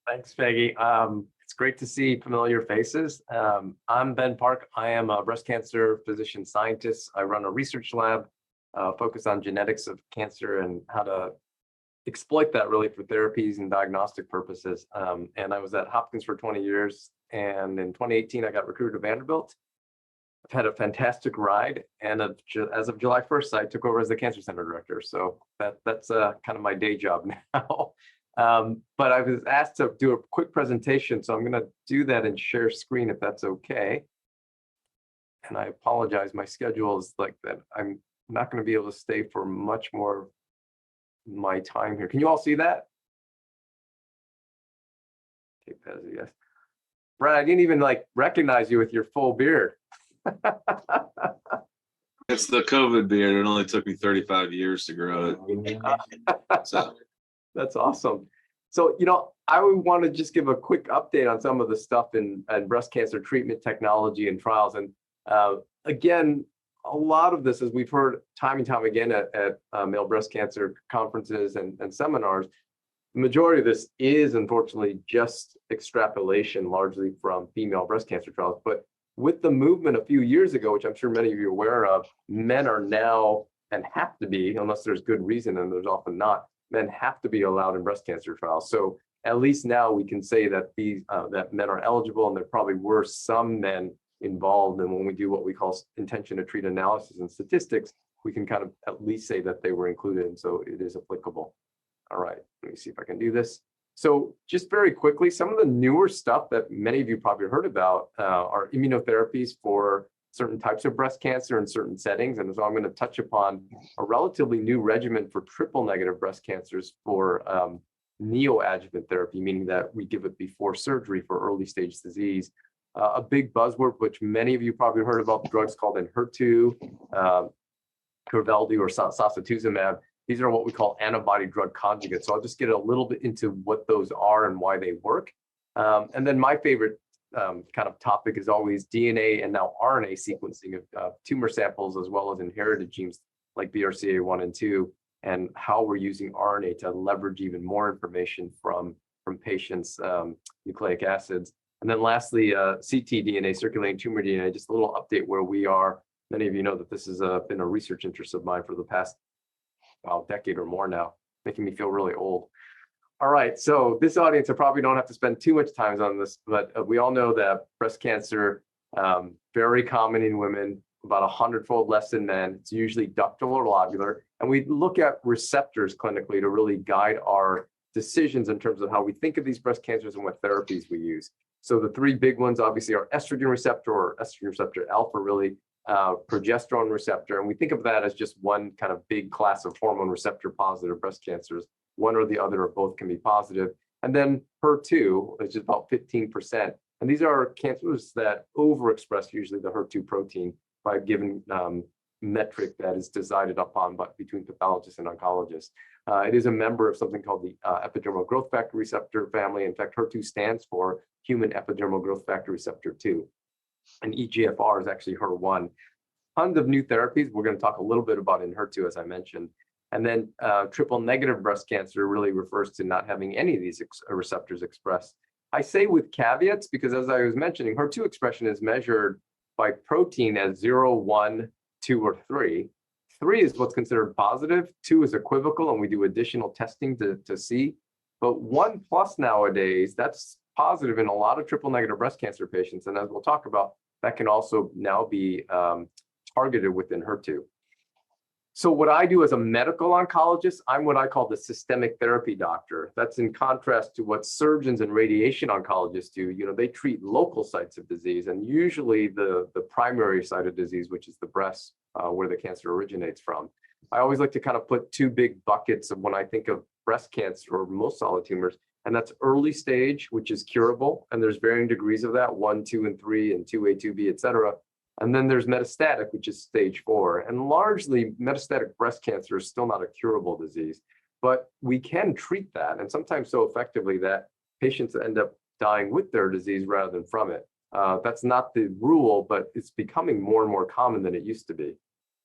Thanks, Peggy. It's great to see familiar faces. I'm Ben Park. I am a breast cancer physician scientist. I run a research lab focused on genetics of cancer and how to exploit that really for therapies and diagnostic purposes. And I was at Hopkins for 20 years. And in 2018, I got recruited to Vanderbilt. I've had a fantastic ride. And as of July 1st, I took over as the cancer center director. So that's kind of my day job now. But I was asked to do a quick presentation, so I'm going to do that and share screen if that's okay. And I apologize, my schedule is like that. I'm not going to be able to stay for much more of my time here. Can you all see that? Take that as a yes. Brad, I didn't even recognize you with your full beard. It's the COVID beard. It only took me 35 years to grow it. So. That's awesome. So, I would want to just give a quick update on some of the stuff in breast cancer treatment technology and trials. And again, a lot of this, as we've heard time and time again at male breast cancer conferences and seminars, the majority of this is unfortunately just extrapolation largely from female breast cancer trials. But with the movement a few years ago, which I'm sure many of you are aware of, men are now, and have to be, unless there's good reason, and there's often not, men have to be allowed in breast cancer trials. So at least now we can say that that men are eligible, and there probably were some men involved. And when we do what we call intention to treat analysis and statistics, we can kind of at least say that they were included, and so it is applicable. All right, let me see if I can do this. So just very quickly, some of the newer stuff that many of you probably heard about are immunotherapies for certain types of breast cancer in certain settings. And so I'm going to touch upon a relatively new regimen for triple negative breast cancers for neoadjuvant therapy, meaning that we give it before surgery for early stage disease. A big buzzword, which many of you probably heard about, the drugs called Her2, Trodelvy or sacituzumab. These are what we call antibody-drug conjugates. So I'll just get a little bit into what those are and why they work. And then my favorite kind of topic is always DNA and now RNA sequencing of tumor samples, as well as inherited genes like BRCA1 and 2, and how we're using RNA to leverage even more information from patients' nucleic acids. And then lastly, ctDNA, circulating tumor DNA, just a little update where we are. Many of you know that this has been a research interest of mine for the past decade or more now, making me feel really old. All right, so this audience, I probably don't have to spend too much time on this, but we all know that breast cancer, very common in women, about 100-fold less in men. It's usually ductal or lobular. And we look at receptors clinically to really guide our decisions in terms of how we think of these breast cancers and what therapies we use. So the three big ones obviously are estrogen receptor, or estrogen receptor alpha really, progesterone receptor. And we think of that as just one kind of big class of hormone receptor positive breast cancers. One or the other or both can be positive. And then Her2, which is about 15%. And these are cancers that overexpress usually the Her2 protein by a given metric that is decided upon between pathologists and oncologists. It is a member of something called the epidermal growth factor receptor family. In fact, Her2 stands for human epidermal growth factor receptor 2. And EGFR is actually HER1. Tons of new therapies. We're going to talk a little bit about in Her2, as I mentioned. And then triple negative breast cancer really refers to not having any of these receptors expressed. I say with caveats because, as I was mentioning, Her2 expression is measured by protein as 0, 1, 2, or 3. 3 is what's considered positive, 2 is equivocal, and we do additional testing to see. But 1+ nowadays, that's positive in a lot of triple negative breast cancer patients. And as we'll talk about, that can also now be targeted within Her2. So what I do as a medical oncologist, I'm what I call the systemic therapy doctor. That's in contrast to what surgeons and radiation oncologists do. They treat local sites of disease, and usually the primary site of disease, which is the breast, where the cancer originates from. I always like to kind of put two big buckets of when I think of breast cancer or most solid tumors, and that's early stage, which is curable, and there's varying degrees of that, 1, 2, and 3, and 2A, 2B, et cetera. And then there's metastatic, which is stage 4. And largely, metastatic breast cancer is still not a curable disease, but we can treat that, and sometimes so effectively that patients end up dying with their disease rather than from it. That's not the rule, but it's becoming more and more common than it used to be.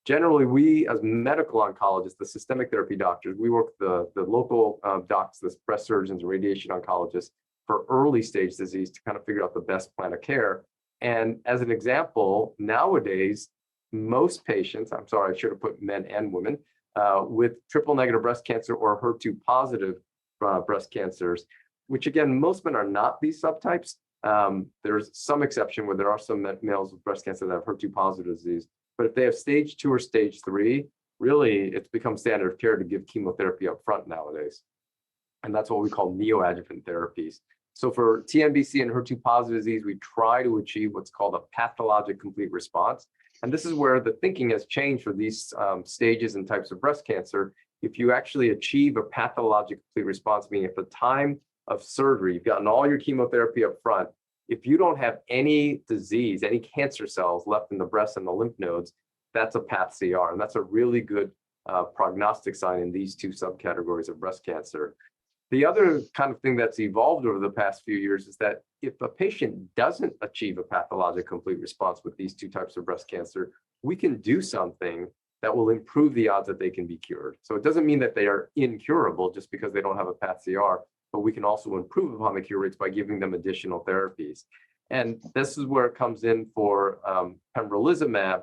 Generally, we as medical oncologists, the systemic therapy doctors, we work the local docs, the breast surgeons, radiation oncologists, for early stage disease to kind of figure out the best plan of care. And as an example, nowadays, most patients, I'm sorry, I should have put men and women, with triple negative breast cancer or HER2 positive breast cancers, which again, most men are not these subtypes. There's some exception where there are some males with breast cancer that have HER2 positive disease, but if they have stage 2 or stage 3, really it's become standard of care to give chemotherapy up front nowadays. And that's what we call neoadjuvant therapies. So for TNBC and HER2 positive disease, we try to achieve what's called a pathologic complete response. And this is where the thinking has changed for these stages and types of breast cancer. If you actually achieve a pathologic complete response, meaning at the time of surgery, you've gotten all your chemotherapy up front, if you don't have any disease, any cancer cells left in the breast and the lymph nodes, that's a path CR. And that's a really good prognostic sign in these two subcategories of breast cancer. The other kind of thing that's evolved over the past few years is that if a patient doesn't achieve a pathologic complete response with these two types of breast cancer, we can do something that will improve the odds that they can be cured. So it doesn't mean that they are incurable just because they don't have a path CR, but we can also improve upon the cure rates by giving them additional therapies. And this is where it comes in for pembrolizumab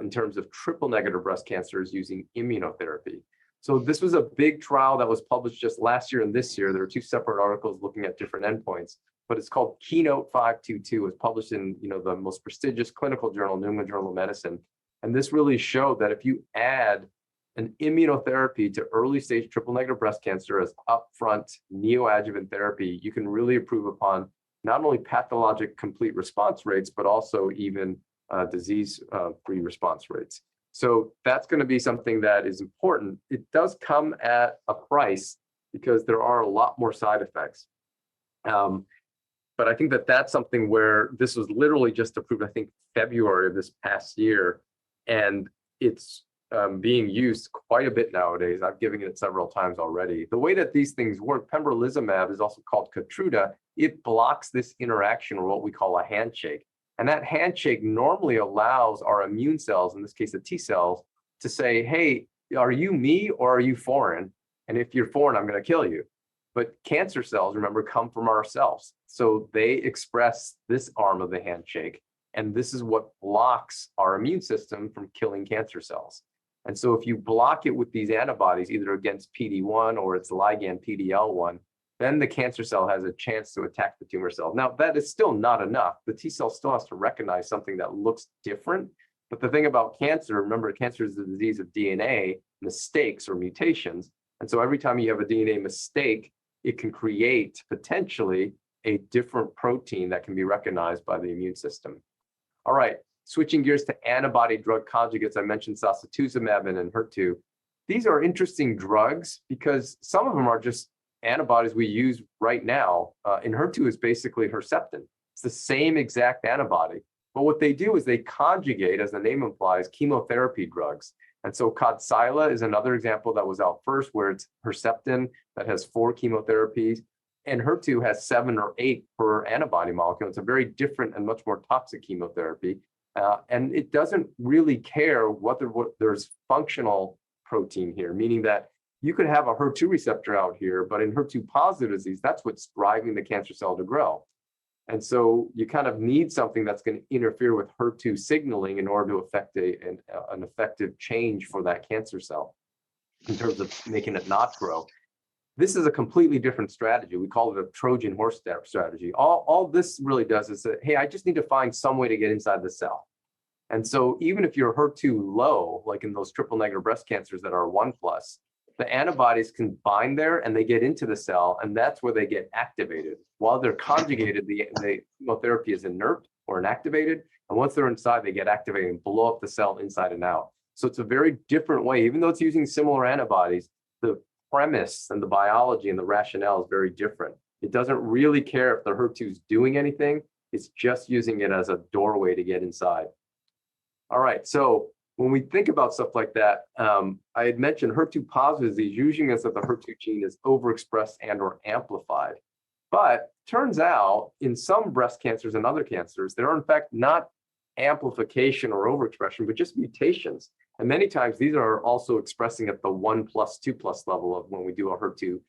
in terms of triple negative breast cancers using immunotherapy. So this was a big trial that was published just last year and this year. There are two separate articles looking at different endpoints, but it's called Keynote 522. It was published in the most prestigious clinical journal, New England Journal of Medicine. And this really showed that if you add an immunotherapy to early stage triple negative breast cancer as upfront neoadjuvant therapy, you can really improve upon not only pathologic complete response rates, but also even disease-free response rates. So that's going to be something that is important. It does come at a price because there are a lot more side effects. But I think that that's something where this was literally just approved, I think, February of this past year. And it's being used quite a bit nowadays. I've given it several times already. The way that these things work, pembrolizumab is also called Keytruda. It blocks this interaction, or what we call a handshake. And that handshake normally allows our immune cells, in this case the T cells, to say, hey, are you me or are you foreign? And if you're foreign, I'm going to kill you. But cancer cells, remember, come from ourselves. So they express this arm of the handshake. And this is what blocks our immune system from killing cancer cells. And so if you block it with these antibodies, either against PD-1 or its ligand PD-L1, then the cancer cell has a chance to attack the tumor cell. Now, that is still not enough. The T cell still has to recognize something that looks different. But the thing about cancer, remember, cancer is the disease of DNA mistakes or mutations. And so every time you have a DNA mistake, it can create potentially a different protein that can be recognized by the immune system. All right, switching gears to antibody-drug conjugates, I mentioned sacituzumab and Her2. These are interesting drugs because some of them are just antibodies we use right now. Her2 is basically Herceptin. It's the same exact antibody. But what they do is they conjugate, as the name implies, chemotherapy drugs. And so Kadcyla is another example that was out first, where it's Herceptin that has 4 chemotherapies, and Her2 has 7 or 8 per antibody molecule. It's a very different and much more toxic chemotherapy. And it doesn't really care whether there's functional protein here, meaning that you could have a HER2 receptor out here, but in HER2 positive disease, that's what's driving the cancer cell to grow. And so you kind of need something that's going to interfere with HER2 signaling in order to affect an effective change for that cancer cell in terms of making it not grow. This is a completely different strategy. We call it a Trojan horse strategy. All this really does is say, hey, I just need to find some way to get inside the cell. And so even if you're HER2 low, like in those triple negative breast cancers that are 1+, the antibodies can bind there and they get into the cell, and that's where they get activated. While they're conjugated, the chemotherapy is inert or inactivated. And once they're inside, they get activated and blow up the cell inside and out. So it's a very different way. Even though it's using similar antibodies, the premise and the biology and the rationale is very different. It doesn't really care if the HER2 is doing anything. It's just using it as a doorway to get inside. All right, so when we think about stuff like that, I had mentioned HER2 positive disease, usually as if the HER2 gene is overexpressed and or amplified. But turns out in some breast cancers and other cancers, there are in fact not amplification or overexpression, but just mutations. And many times these are also expressing at the 1+, 2+ level of when we do a HER2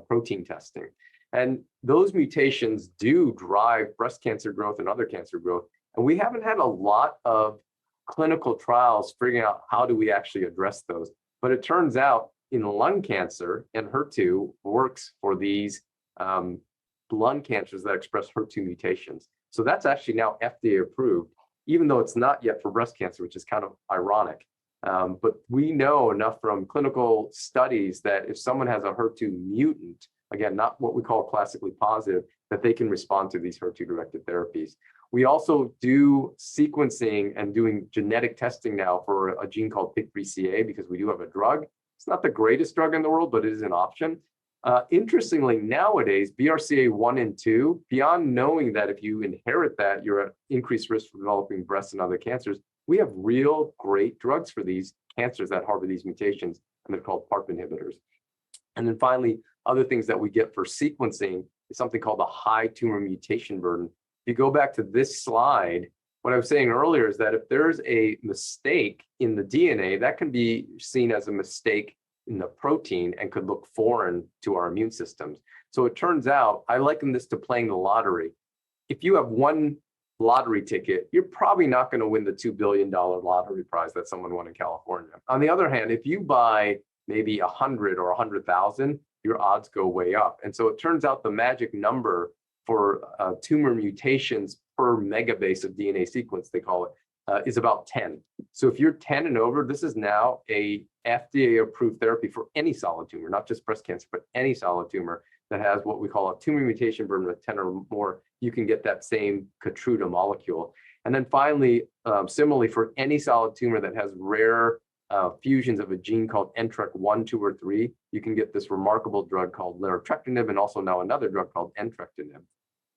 protein testing. And those mutations do drive breast cancer growth and other cancer growth. And we haven't had a lot of clinical trials figuring out how do we actually address those. But it turns out in lung cancer, and HER2 works for these lung cancers that express HER2 mutations. So that's actually now FDA approved, even though it's not yet for breast cancer, which is kind of ironic. But we know enough from clinical studies that if someone has a HER2 mutant, again, not what we call classically positive, that they can respond to these HER2-directed therapies. We also do sequencing and doing genetic testing now for a gene called PIK3CA because we do have a drug. It's not the greatest drug in the world, but it is an option. Interestingly, nowadays, BRCA1 and 2, beyond knowing that if you inherit that, you're at increased risk for developing breast and other cancers, we have real great drugs for these cancers that harbor these mutations, and they're called PARP inhibitors. And then finally, other things that we get for sequencing is something called the high tumor mutation burden. If you go back to this slide, what I was saying earlier is that if there's a mistake in the DNA, that can be seen as a mistake in the protein and could look foreign to our immune systems. So it turns out, I liken this to playing the lottery. If you have one lottery ticket, you're probably not going to win the $2 billion lottery prize that someone won in California. On the other hand, if you buy maybe 100 or 100,000, your odds go way up. And so it turns out the magic number for tumor mutations per megabase of DNA sequence, they call it, is about 10. So if you're 10 and over, this is now a FDA-approved therapy for any solid tumor, not just breast cancer, but any solid tumor that has what we call a tumor mutation burden of 10 or more. You can get that same Keytruda molecule. And then finally, similarly, for any solid tumor that has rare fusions of a gene called Ntrectin 2 or 3, you can get this remarkable drug called Ntrectin, and also now another drug called Ntrectin.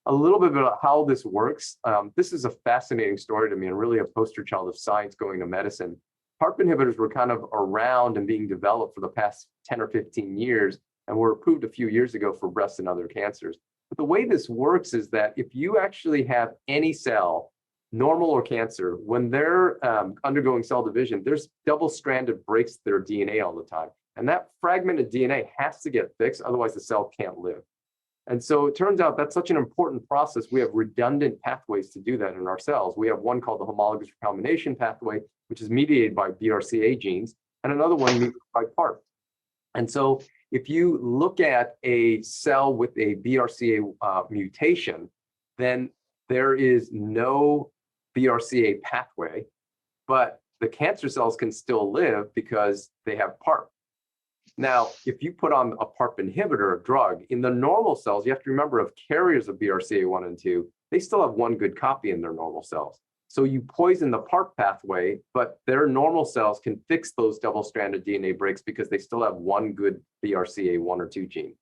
A little bit about how this works. This is a fascinating story to me and really a poster child of science going to medicine. PARP inhibitors were kind of around and being developed for the past 10 or 15 years and were approved a few years ago for breast and other cancers. But the way this works is that if you actually have any cell, normal or cancer, when they're undergoing cell division, there's double-stranded breaks to their DNA all the time. And that fragmented DNA has to get fixed, otherwise the cell can't live. And so it turns out that's such an important process. We have redundant pathways to do that in our cells. We have one called the homologous recombination pathway, which is mediated by BRCA genes, and another one mediated by PARP. And so if you look at a cell with a BRCA mutation, then there is no BRCA pathway, but the cancer cells can still live because they have PARP. Now, if you put on a PARP inhibitor, a drug, in the normal cells, you have to remember of carriers of BRCA1 and 2, they still have one good copy in their normal cells. So you poison the PARP pathway, but their normal cells can fix those double-stranded DNA breaks because they still have one good BRCA1 or 2 gene.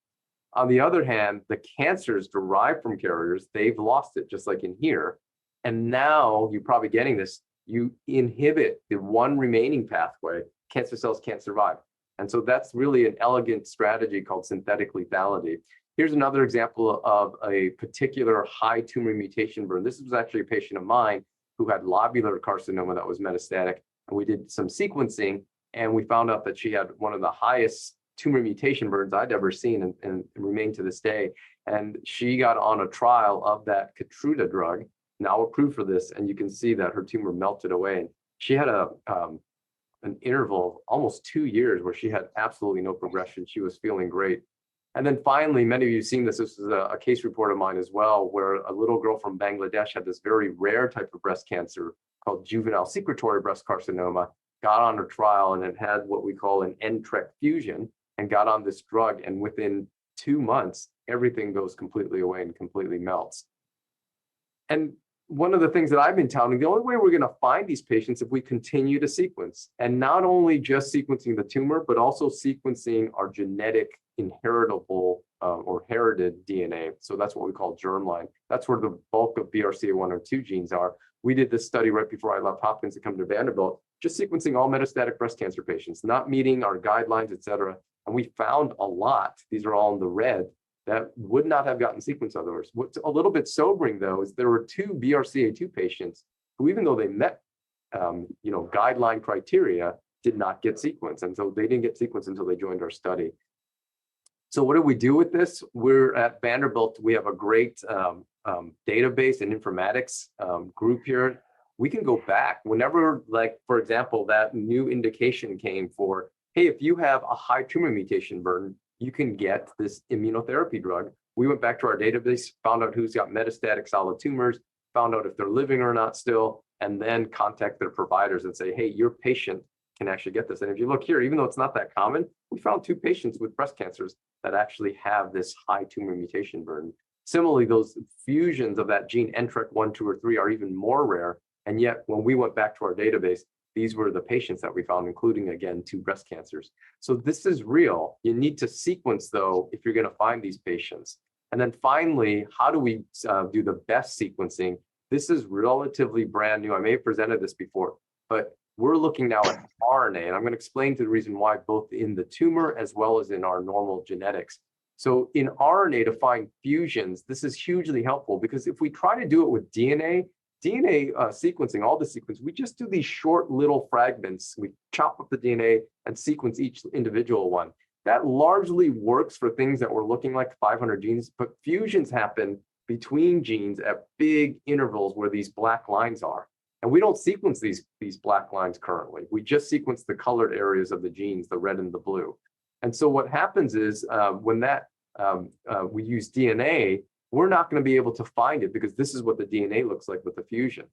On the other hand, the cancers derived from carriers, they've lost it, just like in here. And now you're probably getting this, you inhibit the one remaining pathway, cancer cells can't survive. And so that's really an elegant strategy called synthetic lethality. Here's another example of a particular high tumor mutation burden. This was actually a patient of mine who had lobular carcinoma that was metastatic. And we did some sequencing and we found out that she had one of the highest tumor mutation burdens I'd ever seen and remain to this day. And she got on a trial of that Keytruda drug, now approved for this, and you can see that her tumor melted away. And she had an interval of almost 2 years where she had absolutely no progression. She was feeling great. And then finally, many of you have seen this. This is a case report of mine as well, where a little girl from Bangladesh had this very rare type of breast cancer called juvenile secretory breast carcinoma, got on her trial, and it had what we call an Ntrectin fusion, and got on this drug. And within 2 months, everything goes completely away and completely melts. And one of the things that I've been touting, the only way we're going to find these patients if we continue to sequence, and not only just sequencing the tumor, but also sequencing our genetic inheritable or herited DNA. So that's what we call germline. That's where the bulk of BRCA1 or 2 genes are. We did this study right before I left Hopkins to come to Vanderbilt, just sequencing all metastatic breast cancer patients, not meeting our guidelines, et cetera. And we found a lot, these are all in the red, that would not have gotten sequenced otherwise. What's a little bit sobering though, is there were 2 BRCA2 patients who, even though they met guideline criteria, did not get sequenced. And so they didn't get sequenced until they joined our study. So what do we do with this? We're at Vanderbilt. We have a great database and informatics group here. We can go back whenever, like, for example, that new indication came for, hey, if you have a high tumor mutation burden, you can get this immunotherapy drug. We went back to our database, found out who's got metastatic solid tumors, found out if they're living or not still, and then contact their providers and say, hey, your patient can actually get this. And if you look here, even though it's not that common, we found 2 patients with breast cancers that actually have this high tumor mutation burden. Similarly, those fusions of that gene Ntrectin 2, or 3 are even more rare. And yet, when we went back to our database, these were the patients that we found, including, again, 2 breast cancers. So this is real. You need to sequence, though, if you're going to find these patients. And then finally, how do we do the best sequencing? This is relatively brand new. I may have presented this before, but we're looking now at RNA, and I'm going to explain to the reason why, both in the tumor as well as in our normal genetics. So in RNA, to find fusions, this is hugely helpful, because if we try to do it with DNA sequencing, all the sequence, we just do these short little fragments. We chop up the DNA and sequence each individual one. That largely works for things that we're looking like 500 genes, but fusions happen between genes at big intervals where these black lines are. And we don't sequence these black lines currently. We just sequence the colored areas of the genes, the red and the blue. And so what happens is when we use DNA, we're not going to be able to find it, because this is what the DNA looks like with the fusion.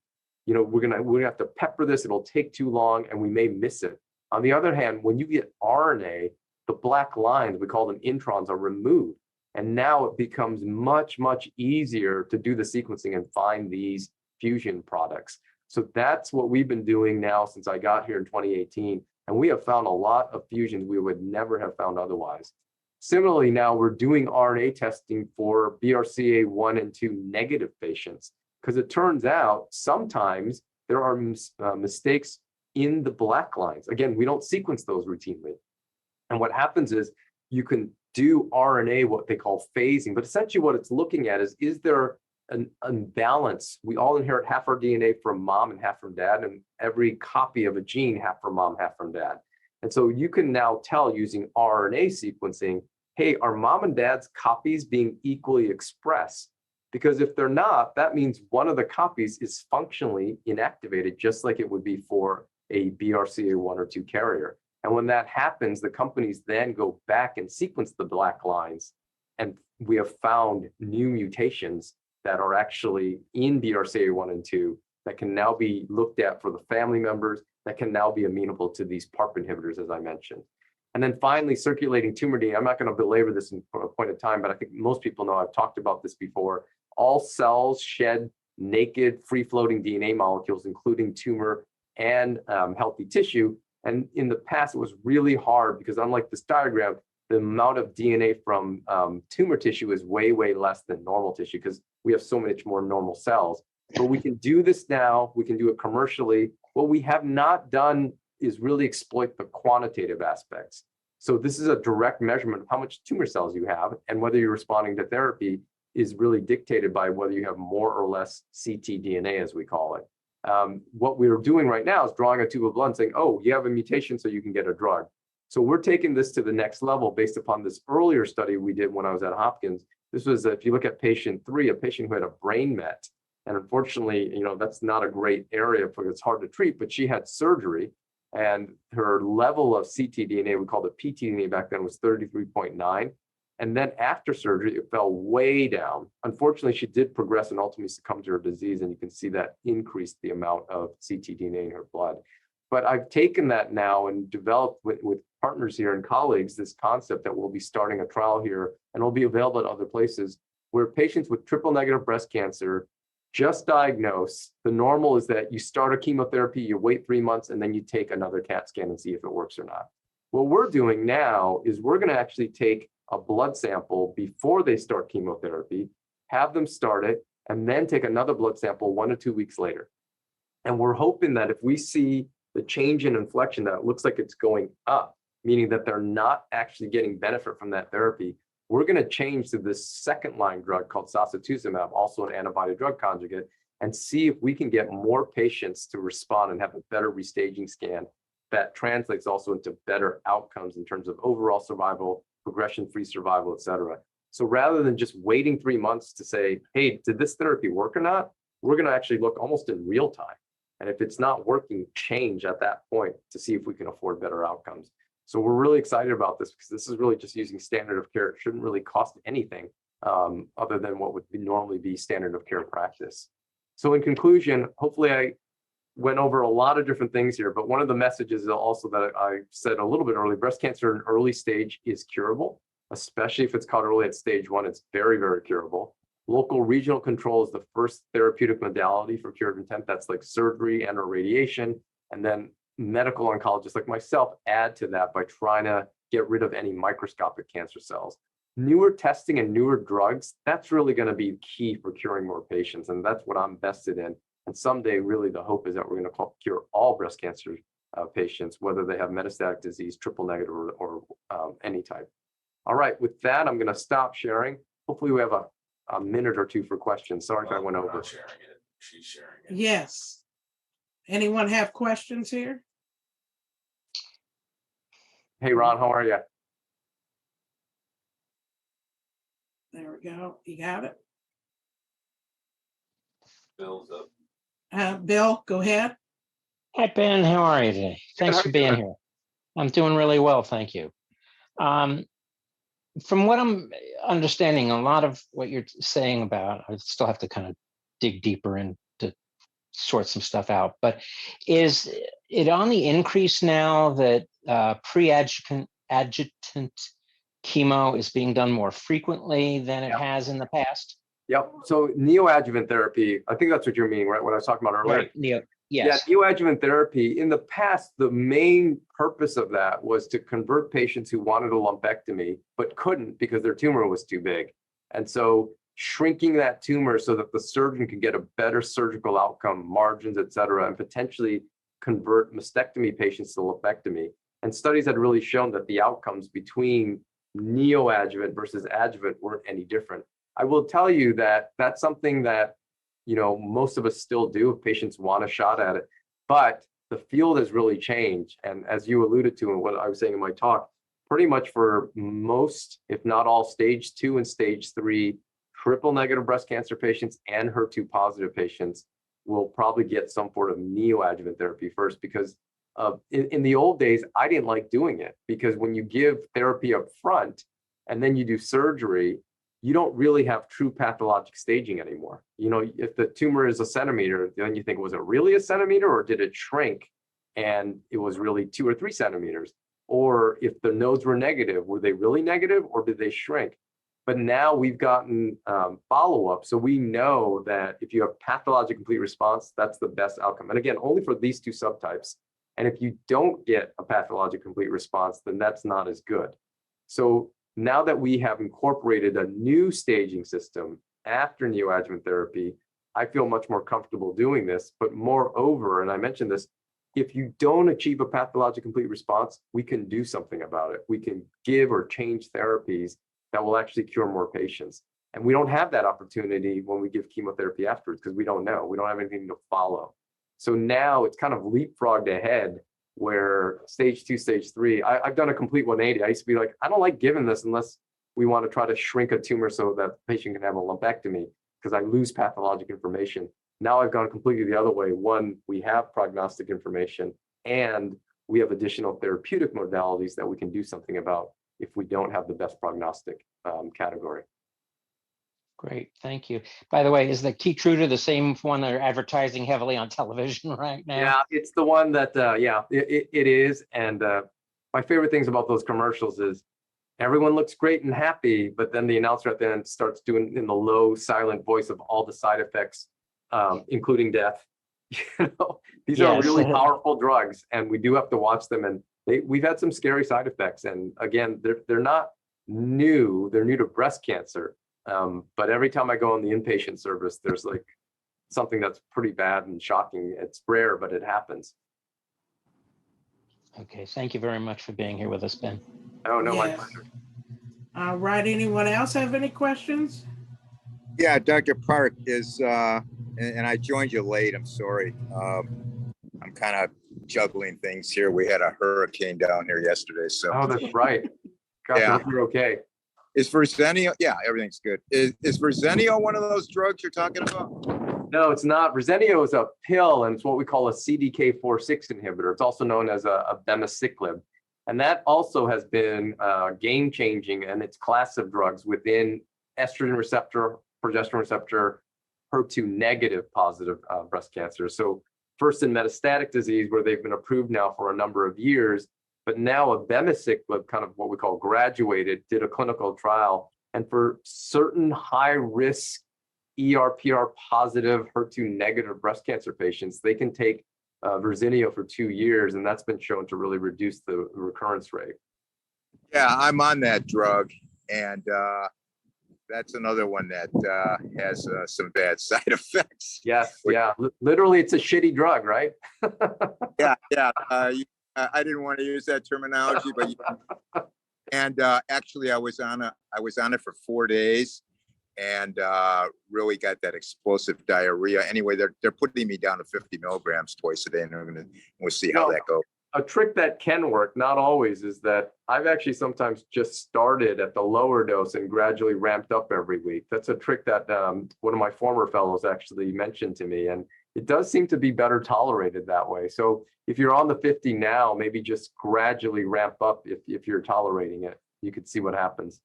You know, we're gonna have to pepper this. It'll take too long, and we may miss it. On the other hand, when you get RNA, the black lines, we call them introns, are removed. And now it becomes much, much easier to do the sequencing and find these fusion products. So that's what we've been doing now since I got here in 2018. And we have found a lot of fusions we would never have found otherwise. Similarly, now we're doing RNA testing for BRCA1 and 2 negative patients, because it turns out sometimes there are mistakes in the black lines. Again, we don't sequence those routinely. And what happens is you can do RNA, what they call phasing, but essentially what it's looking at is there an imbalance? We all inherit half our DNA from mom and half from dad, and every copy of a gene, half from mom, half from dad. And so you can now tell using RNA sequencing, hey, are mom and dad's copies being equally expressed? Because if they're not, that means one of the copies is functionally inactivated, just like it would be for a BRCA1 or 2 carrier. And when that happens, the companies then go back and sequence the black lines. And we have found new mutations that are actually in BRCA1 and 2 that can now be looked at for the family members, that can now be amenable to these PARP inhibitors, as I mentioned. And then finally, circulating tumor DNA. I'm not going to belabor this in a point of time, but I think most people know, I've talked about this before. All cells shed naked, free-floating DNA molecules, including tumor and healthy tissue. And in the past, it was really hard, because unlike this diagram, the amount of DNA from tumor tissue is way, way less than normal tissue, because we have so much more normal cells. But we can do this now. We can do it commercially. What we have not done is really exploit the quantitative aspects. So this is a direct measurement of how much tumor cells you have, and whether you're responding to therapy is really dictated by whether you have more or less ctDNA, as we call it. What we're doing right now is drawing a tube of blood and saying, oh, you have a mutation, so you can get a drug. So we're taking this to the next level based upon this earlier study we did when I was at Hopkins. This was, if you look at patient 3, a patient who had a brain met. And unfortunately, you know, that's not a great area because it's hard to treat, but she had surgery, and her level of ctDNA, we called it ptDNA back then, was 33.9. And then after surgery, it fell way down. Unfortunately, she did progress and ultimately succumb to her disease. And you can see that increased the amount of ctDNA in her blood. But I've taken that now and developed with partners here and colleagues this concept that we'll be starting a trial here, and it'll be available at other places, where patients with triple negative breast cancer, just diagnosed, the normal is that you start a chemotherapy, you wait 3 months, and then you take another CAT scan and see if it works or not. What we're doing now is we're going to actually take a blood sample before they start chemotherapy, have them start it, and then take another blood sample 1 to 2 weeks later. And we're hoping that if we see the change in inflection, that it looks like it's going up, meaning that they're not actually getting benefit from that therapy, we're going to change to this second-line drug called sacituzumab, also an antibody-drug conjugate, and see if we can get more patients to respond and have a better restaging scan that translates also into better outcomes in terms of overall survival progression-free survival, et cetera. So rather than just waiting 3 months to say, hey, did this therapy work or not? We're going to actually look almost in real time. And if it's not working, change at that point to see if we can afford better outcomes. So we're really excited about this because this is really just using standard of care. It shouldn't really cost anything other than what would normally be standard of care practice. So in conclusion, hopefully I went over a lot of different things here, but one of the messages also that I said a little bit early, breast cancer in early stage is curable, especially if it's caught early at stage 1, it's very, very curable. Local regional control is the first therapeutic modality for curative intent. That's like surgery and or radiation. And then medical oncologists like myself add to that by trying to get rid of any microscopic cancer cells. Newer testing and newer drugs, that's really going to be key for curing more patients. And that's what I'm vested in. And someday, really, the hope is that we're going to cure all breast cancer patients, whether they have metastatic disease, triple negative, or any type. All right, with that, I'm going to stop sharing. Hopefully, we have a minute or two for questions. Sorry if I went over. Sharing it. She's sharing it. Yes. Anyone have questions here? Hey, Ron, how are you? There we go. You got it. Bill's up. Bill, go ahead. Hi, Ben. How are you today? Thanks how for you being doing? here. I'm doing really well, thank you. From what I'm understanding, a lot of what you're saying about, I still have to kind of dig deeper and to sort some stuff out, but is it on the increase now that pre-adjuvant chemo is being done more frequently than it has in the past? Yep. So neoadjuvant therapy, I think that's what you're meaning, right? What I was talking about earlier. Right. Yes. Yeah, neoadjuvant therapy, in the past, the main purpose of that was to convert patients who wanted a lumpectomy, but couldn't because their tumor was too big. And so shrinking that tumor so that the surgeon could get a better surgical outcome, margins, et cetera, and potentially convert mastectomy patients to lumpectomy. And studies had really shown that the outcomes between neoadjuvant versus adjuvant weren't any different. I will tell you that that's something that most of us still do if patients want a shot at it, but the field has really changed. And as you alluded to and what I was saying in my talk, pretty much for most, if not all, stage 2 and stage 3 triple negative breast cancer patients and HER2 positive patients will probably get some sort of neoadjuvant therapy first, because in the old days, I didn't like doing it, because when you give therapy up front and then you do surgery, you don't really have true pathologic staging anymore. If the tumor is a centimeter, then you think, was it really a centimeter, or did it shrink and it was really 2 or 3 centimeters? Or if the nodes were negative, were they really negative or did they shrink? But now we've gotten follow-up. So we know that if you have pathologic complete response, that's the best outcome. And again, only for these 2 subtypes. And if you don't get a pathologic complete response, then that's not as good. So now that we have incorporated a new staging system after neoadjuvant therapy, I feel much more comfortable doing this. But moreover, and I mentioned this, if you don't achieve a pathologic complete response, we can do something about it. We can give or change therapies that will actually cure more patients. And we don't have that opportunity when we give chemotherapy afterwards, because we don't know. We don't have anything to follow. So now it's kind of leapfrogged ahead, where stage 2, stage 3, I've done a complete 180. I used to be like, I don't like giving this unless we want to try to shrink a tumor so that the patient can have a lumpectomy, because I lose pathologic information. Now I've gone completely the other way. One, we have prognostic information, and we have additional therapeutic modalities that we can do something about if we don't have the best prognostic category. Great, thank you. By the way, is the Keytruda the same one they're advertising heavily on television right now? Yeah, it's the one that, it is. And my favorite things about those commercials is everyone looks great and happy, but then the announcer at the end starts doing in the low, silent voice of all the side effects, including death. These are really powerful drugs, and we do have to watch them. And we've had some scary side effects. And again, they're not new. They're new to breast cancer. But every time I go on the inpatient service, there's like something that's pretty bad and shocking. It's rare, but it happens. Okay, thank you very much for being here with us, Ben. Oh, no, my Yes. pleasure. All right, anyone else have any questions? Yeah, Dr. Park is, and I joined you late, I'm sorry. I'm kind of juggling things here. We had a hurricane down here yesterday, so. Oh, that's right. Gosh, I Yeah. hope you're okay. Is Verzenio? Yeah, everything's good. Is Verzenio one of those drugs you're talking about? No, it's not. Verzenio is a pill, and it's what we call a CDK4/6 inhibitor. It's also known as a abemaciclib. And that also has been game-changing in its class of drugs within estrogen receptor, progesterone receptor, HER2 negative positive breast cancer. So first in metastatic disease, where they've been approved now for a number of years, but now abemaciclib, kind of what we call graduated, did a clinical trial. And for certain high-risk ER/PR positive, HER2 negative breast cancer patients, they can take Verzenio for 2 years, and that's been shown to really reduce the recurrence rate. Yeah, I'm on that drug, and that's another one that has some bad side effects. Yes, yeah. Literally, it's a shitty drug, right? Yeah. I didn't want to use that terminology, but and actually, I was on it for 4 days, and really got that explosive diarrhea. Anyway, they're putting me down to 50 milligrams twice a day, and we'll see how that goes. A trick that can work, not always, is that I've actually sometimes just started at the lower dose and gradually ramped up every week. That's a trick that one of my former fellows actually mentioned to me, and it does seem to be better tolerated that way. So if you're on the 50 now, maybe just gradually ramp up if you're tolerating it. You could see what happens.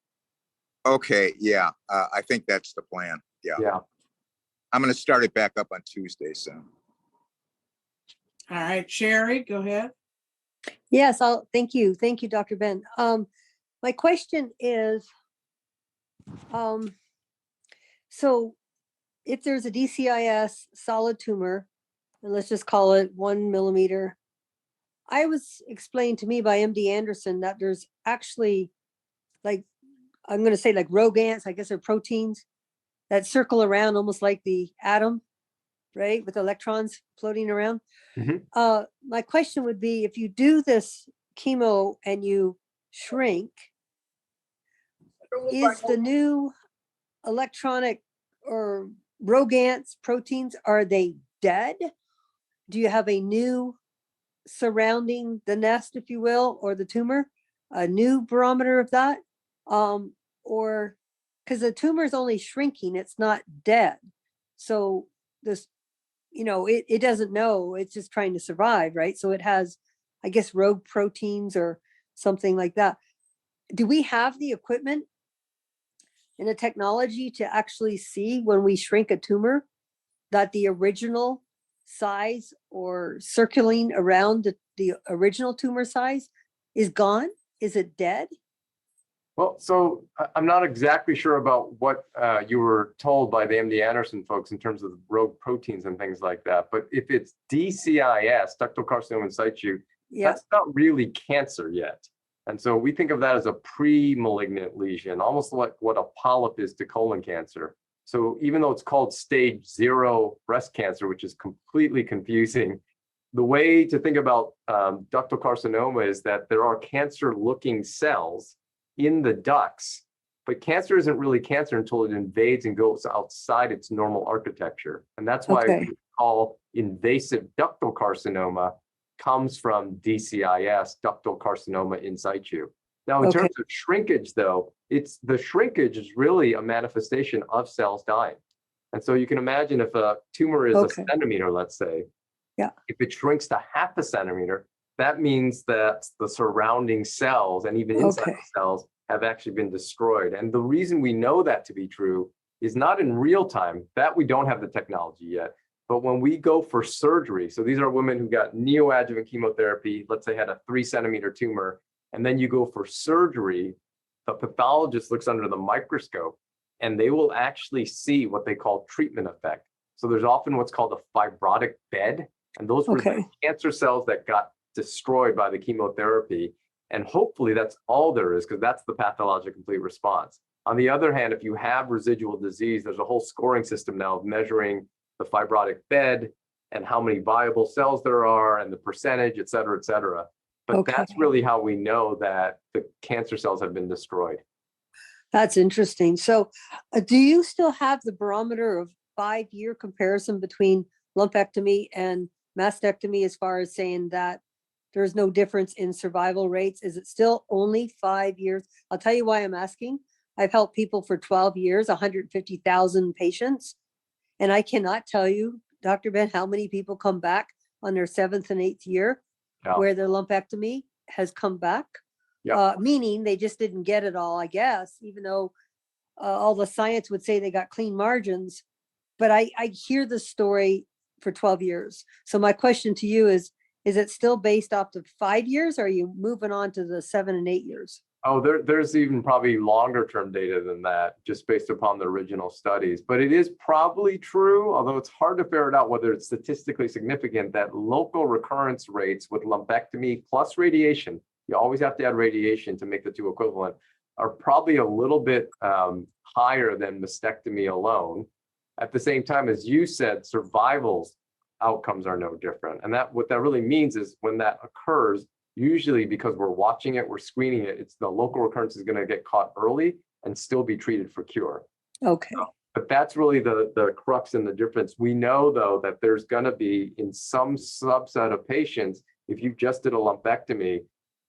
Okay, yeah, I think that's the plan. Yeah. I'm going to start it back up on Tuesday, so. All right, Sherry, go ahead. Yes, thank you, Dr. Ben. My question is, so if there's a DCIS solid tumor, and let's just call it 1 millimeter, I was explained to me by MD Anderson that there's actually, like, I'm going to say like rogue ants, I guess they're proteins that circle around almost like the atom, right? With electrons floating around. Mm-hmm. My question would be, if you do this chemo and you shrink, is the new electronic or rogue ants proteins, are they dead? Do you have a new surrounding the nest, if you will, or the tumor, a new barometer of that? Or because the tumor is only shrinking, it's not dead. So this, it doesn't know, it's just trying to survive, right? So it has, I guess, rogue proteins or something like that. Do we have the equipment and the technology to actually see when we shrink a tumor that the original size or circling around the original tumor size is gone? Is it dead? Well, so I'm not exactly sure about what you were told by the MD Anderson folks in terms of rogue proteins and things like that. But if it's DCIS, ductal carcinoma in situ, that's not really cancer yet. And so we think of that as a pre-malignant lesion, almost like what a polyp is to colon cancer. So even though it's called stage 0 breast cancer, which is completely confusing, the way to think about ductal carcinoma is that there are cancer-looking cells in the ducts, but cancer isn't really cancer until it invades and goes outside its normal architecture. And that's why we call invasive ductal carcinoma comes from DCIS, ductal carcinoma in situ. Now, in terms of shrinkage, though, the shrinkage is really a manifestation of cells dying. And so you can imagine if a tumor is a centimeter, let's say, if it shrinks to half a centimeter, that means that the surrounding cells and even inside the cells have actually been destroyed. And the reason we know that to be true is not in real time, that we don't have the technology yet, but when we go for surgery, so these are women who got neoadjuvant chemotherapy, let's say had a 3-centimeter tumor, and then you go for surgery, the pathologist looks under the microscope and they will actually see what they call treatment effect. So there's often what's called a fibrotic bed, and those were the cancer cells that got destroyed by the chemotherapy. And hopefully that's all there is, because that's the pathologic complete response. On the other hand, if you have residual disease, there's a whole scoring system now of measuring the fibrotic bed and how many viable cells there are and the percentage, et cetera, et cetera. But that's really how we know that the cancer cells have been destroyed. That's interesting. So do you still have the barometer of 5-year comparison between lumpectomy and mastectomy, as far as saying that there's no difference in survival rates? Is it still only 5 years? I'll tell you why I'm asking. I've helped people for 12 years, 150,000 patients. And I cannot tell you, Dr. Ben, how many people come back on their 7th and 8th year Yeah. where their lumpectomy has come back. Yeah. Meaning they just didn't get it all, I guess, even though all the science would say they got clean margins. But I hear the story for 12 years. So my question to you is it still based off of 5 years? Or are you moving on to the 7 and 8 years? Oh, there's even probably longer term data than that, just based upon the original studies. But it is probably true, although it's hard to ferret out whether it's statistically significant, that local recurrence rates with lumpectomy plus radiation, you always have to add radiation to make the two equivalent, are probably a little bit higher than mastectomy alone. At the same time, as you said, survival outcomes are no different. And that what that really means is when that occurs, usually because we're watching it, we're screening it, it's the local recurrence is going to get caught early and still be treated for cure. Okay. But that's really the crux and the difference. We know, though, that there's going to be, in some subset of patients, if you just did a lumpectomy,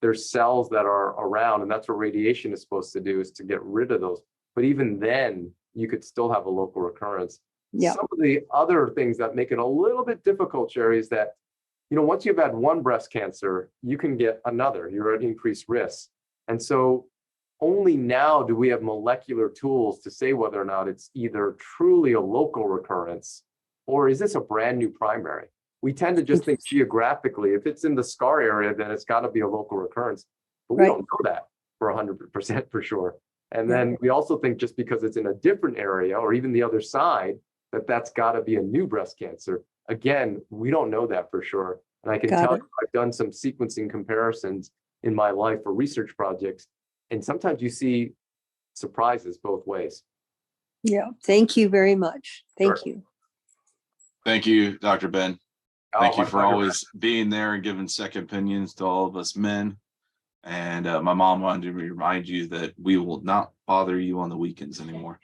there's cells that are around, and that's what radiation is supposed to do, is to get rid of those. But even then, you could still have a local recurrence. Yeah. Some of the other things that make it a little bit difficult, Sherry, is that, once you've had one breast cancer, you can get another. You're at increased risk. And so only now do we have molecular tools to say whether or not it's either truly a local recurrence or is this a brand new primary. We tend to just think geographically, if it's in the scar area, then it's got to be a local recurrence. But we don't know that for 100% for sure. And then we also think just because it's in a different area or even the other side, that's got to be a new breast cancer. Again, we don't know that for sure. And I can tell you, I've done some sequencing comparisons in my life for research projects. And sometimes you see surprises both ways. Yeah. Thank you very much. Thank you. Thank you, Dr. Ben. Thank you for pleasure. always being there and giving second opinions to all of us men. And my mom wanted to remind you that we will not bother you on the weekends anymore.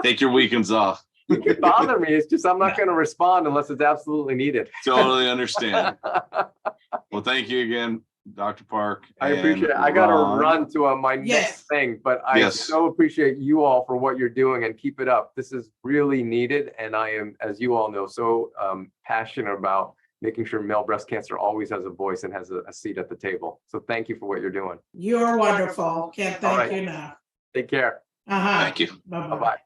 Take your weekends off. You can bother me. It's just I'm not going to respond unless it's absolutely needed. Totally understand. Well, thank you again, Dr. Park. I appreciate it. I got to run to my next thing, but I so appreciate you all for what you're doing and keep it up. This is really needed. And I am, as you all know, so passionate about making sure male breast cancer always has a voice and has a seat at the table. So thank you for what you're doing. You're wonderful. Can't thank you enough. Take care. Uh-huh. Thank you. Bye-bye. Bye-bye.